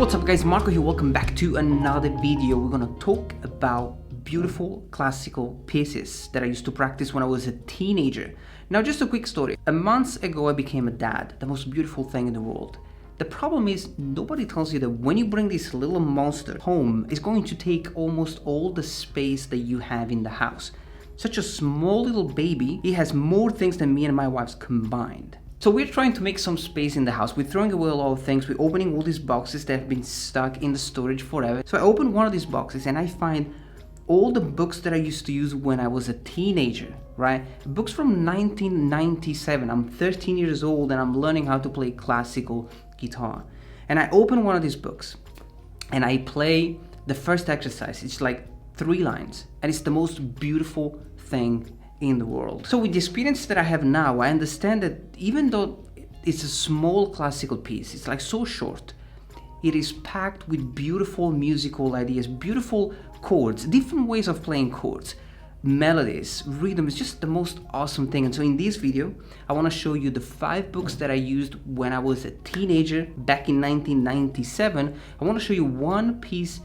What's up guys, Marco here, welcome back to another video. We're gonna talk about beautiful classical pieces that I used to practice when I was a teenager. Now just a quick story. A month ago I became a dad, the most beautiful thing in the world. The problem is nobody tells you that when you bring this little monster home, it's going to take almost all the space that you have in the house. Such a small little baby, he has more things than me and my wife combined. So we're trying to make some space in the house. We're throwing away a lot of things. We're opening all these boxes that have been stuck in the storage forever. So I opened one of these boxes and I find all the books that I used to use when I was a teenager, right? Books from 1997. I'm 13 years old and I'm learning how to play classical guitar. And I open one of these books and I play the first exercise. It's like 3 lines and it's the most beautiful thing in the world. So with the experience that I have now, I understand that even though it's a small classical piece, it's like so short, it is packed with beautiful musical ideas, beautiful chords, different ways of playing chords, melodies, rhythm. It's just the most awesome thing. And so in this video, I want to show you the 5 books that I used when I was a teenager back in 1997. I want to show you one piece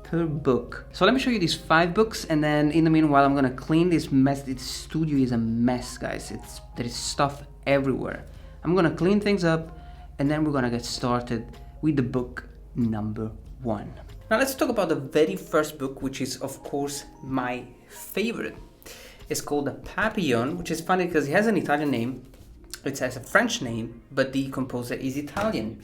per book. So let me show you these 5 books, and then in the meanwhile I'm gonna clean this mess. This studio is a mess, guys. There is stuff everywhere. I'm gonna clean things up and then we're gonna get started with the book number 1. Now let's talk about the very first book, which is of course my favorite. It's called the Papillon, which is funny because it has an Italian name. It has a French name, but the composer is Italian.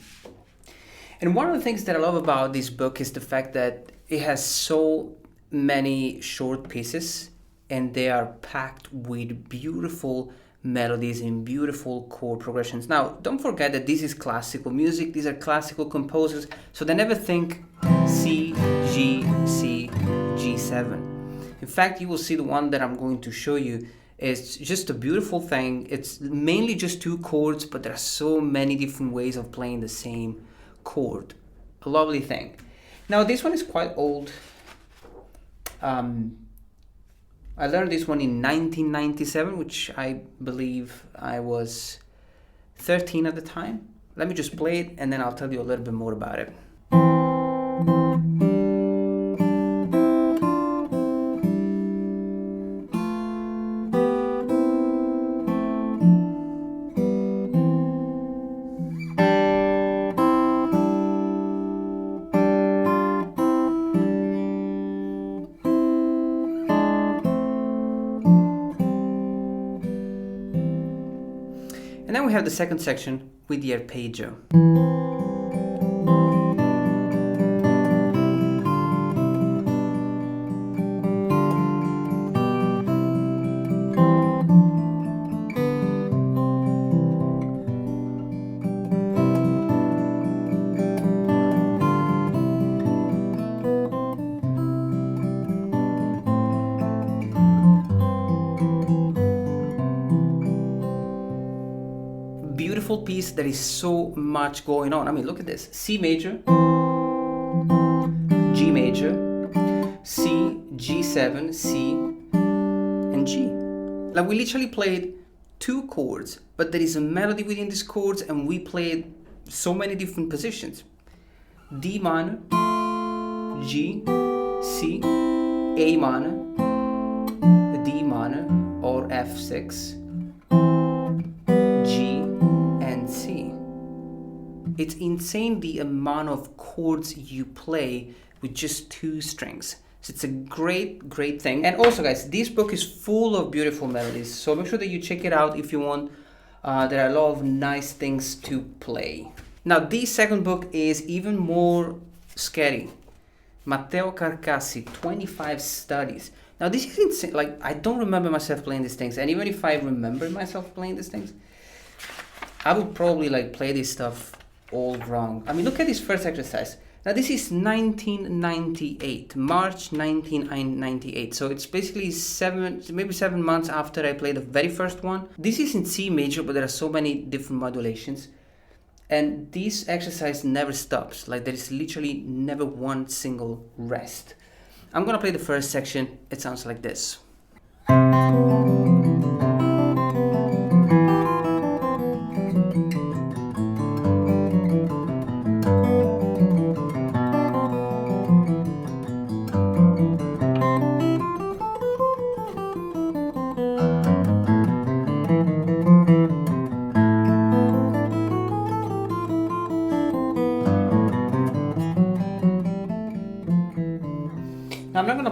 And one of the things that I love about this book is the fact that it has so many short pieces and they are packed with beautiful melodies and beautiful chord progressions. Now, don't forget that this is classical music. These are classical composers, so they never think C, G, C, G7. In fact, you will see the one that I'm going to show you is just a beautiful thing. It's mainly just 2 chords, but there are so many different ways of playing the same chord. A lovely thing. Now this one is quite old. I learned this one in 1997, which I believe I was 13 at the time. Let me just play it and then I'll tell you a little bit more about it. And then we have the second section with the Arpeggio. Beautiful piece. There is so much going on. I mean, look at this. C major, G major, C, G7, C, and G. Like we literally played 2 chords, but there is a melody within these chords and we played so many different positions. D minor, G, C, A minor, D minor or F6, C. It's insane the amount of chords you play with just 2 strings. So it's a great thing. And also guys, this book is full of beautiful melodies, so make sure that you check it out if you want. There are a lot of nice things to play. Now this second book is even more scary. Matteo Carcassi, 25 Studies. Now this is insane. Like I don't remember myself playing these things, and even if I remember myself playing these things, I would probably like play this stuff all wrong. I mean, look at this first exercise. Now this is 1998, March 1998. So it's basically maybe 7 months after I played the very first one. This is in C major, but there are so many different modulations. And this exercise never stops. Like there is literally never one single rest. I'm gonna play the first section. It sounds like this.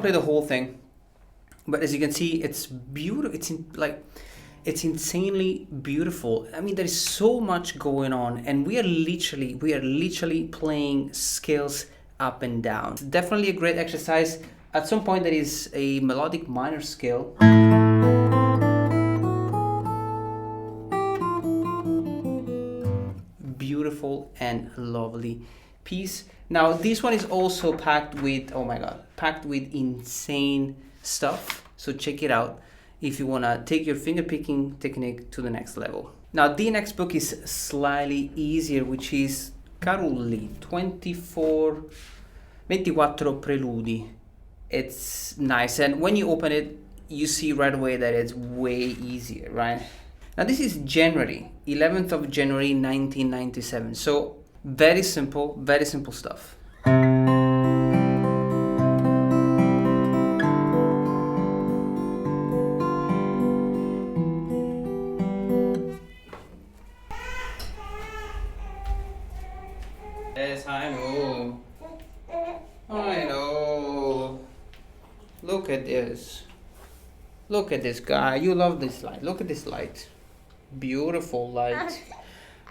play the whole thing, but as you can see, it's beautiful. It's insanely beautiful. I mean, there is so much going on, and we are literally playing scales up and down. It's definitely a great exercise. At some point, there is a melodic minor scale. Beautiful and lovely piece. Now, this one is also packed with, oh my god, packed with insane stuff. So check it out if you want to take your finger picking technique to the next level. Now, the next book is slightly easier, which is Cirillo 24 Preludi. It's nice, and when you open it, you see right away that it's way easier, right? Now, this is January, 11th of January 1997. So very simple stuff. Yes, I know. I know. Look at this. Look at this guy. You love this light. Look at this light. Beautiful light.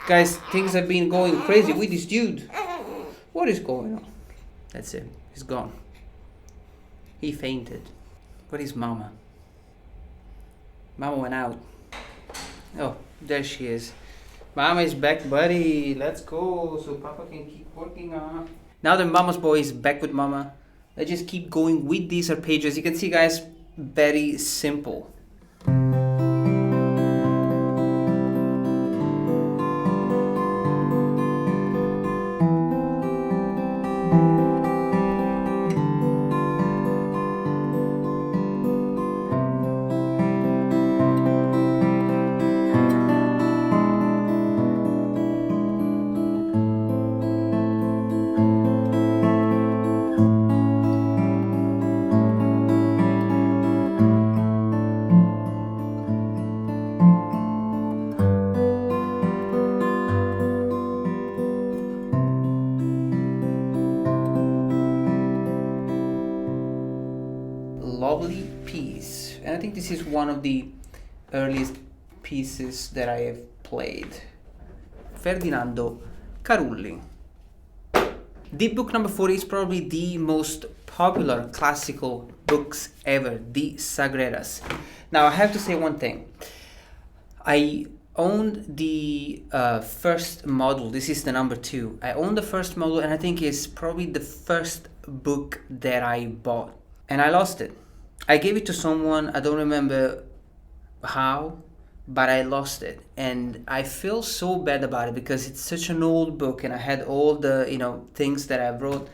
Guys, things have been going crazy with this dude. What is going on? That's it. He's gone. He fainted. Where is Mama? Mama went out. Oh, there she is. Mama is back, buddy. Let's go so Papa can keep working on. Now that Mama's boy is back with Mama, let's just keep going with these arpeggios. You can see, guys, very simple. Lovely piece, and I think this is one of the earliest pieces that I have played. Ferdinando Carulli. The book number 4 is probably the most popular classical books ever, the Sagreras. Now, I have to say one thing. I owned the first model. This is the number 2. I owned the first model, and I think it's probably the first book that I bought, and I lost it. I gave it to someone, I don't remember how, but I lost it, and I feel so bad about it because it's such an old book, and I had all the things that I wrote,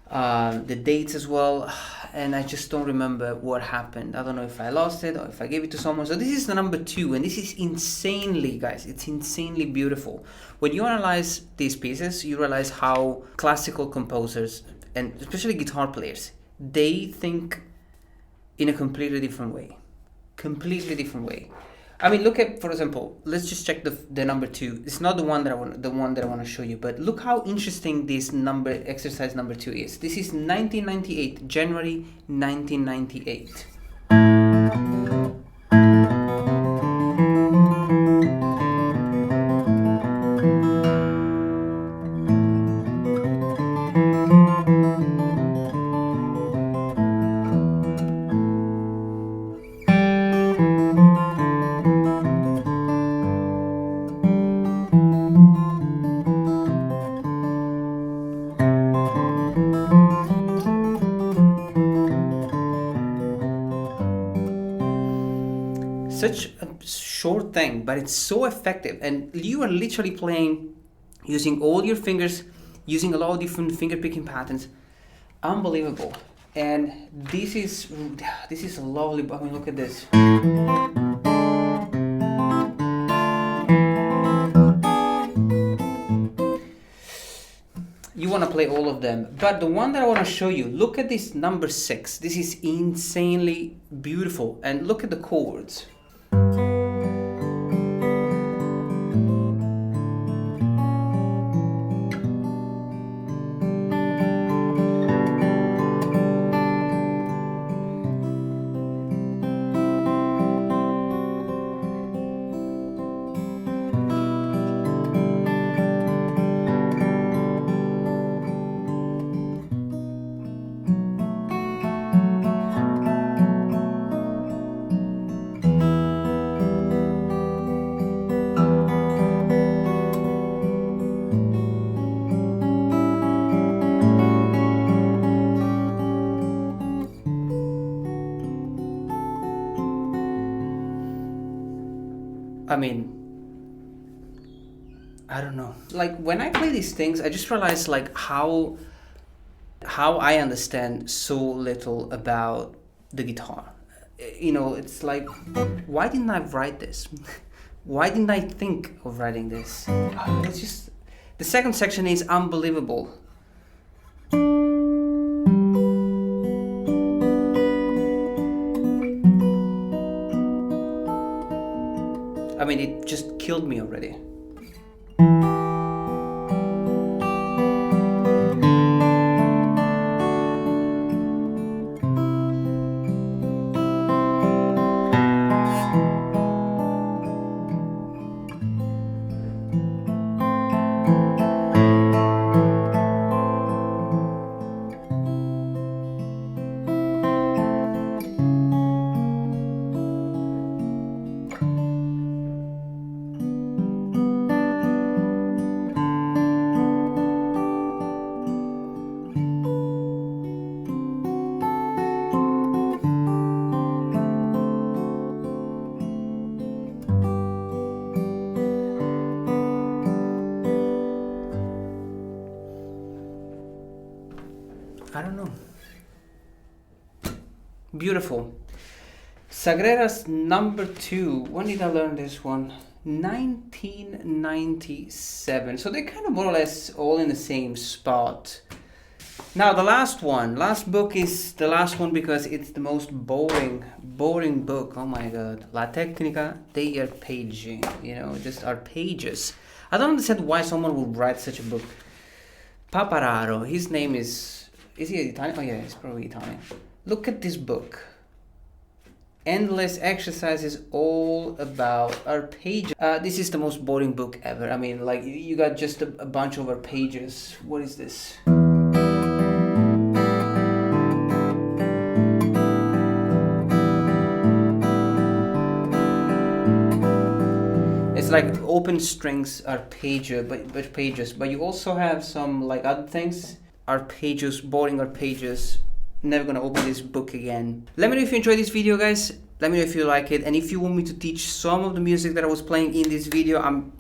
the dates as well, and I just don't remember what happened. I don't know if I lost it or if I gave it to someone. So this is the number 2, and this is insanely, guys, it's insanely beautiful. When you analyze these pieces, you realize how classical composers, and especially guitar players, they think in a completely different way. I mean, look at, for example, let's just check the number 2. It's not the one that I want to show you, but look how interesting this exercise number 2 is. This is 1998, January 1998. Such a short thing, but it's so effective, and you are literally playing using all your fingers, using a lot of different finger picking patterns. Unbelievable. And this is a lovely, I mean, look at this. You want to play all of them, but the one that I want to show you, look at this number 6. This is insanely beautiful, and look at the chords. I mean, I don't know. Like when I play these things, I just realize like how I understand so little about the guitar. You know, it's like, why didn't I write this? Why didn't I think of writing this? It's just, the second section is unbelievable. I mean, it just killed me already. I don't know. Beautiful. Sagreras number 2. When did I learn this one? 1997. So they're kind of more or less all in the same spot. Now the last book is the last one because it's the most boring book. Oh my god. La Tecnica degli Arpeggi. You know, just arpeggios. I don't understand why someone would write such a book. Paparato. His name is he Italian? Oh yeah, he's probably Italian. Look at this book. Endless exercises all about arpeggi. This is the most boring book ever. I mean, like, you got just a bunch of arpeggios. What is this? It's like open strings arpeggio, but you also have some like other things. Arpeggios, boring arpeggios. Never gonna open this book again. Let me know if you enjoyed this video, guys. Let me know if you like it, and if you want me to teach some of the music that I was playing in this video, I'm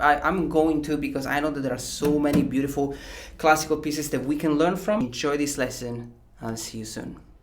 going to, because I know that there are so many beautiful classical pieces that we can learn from. Enjoy this lesson. I'll see you soon.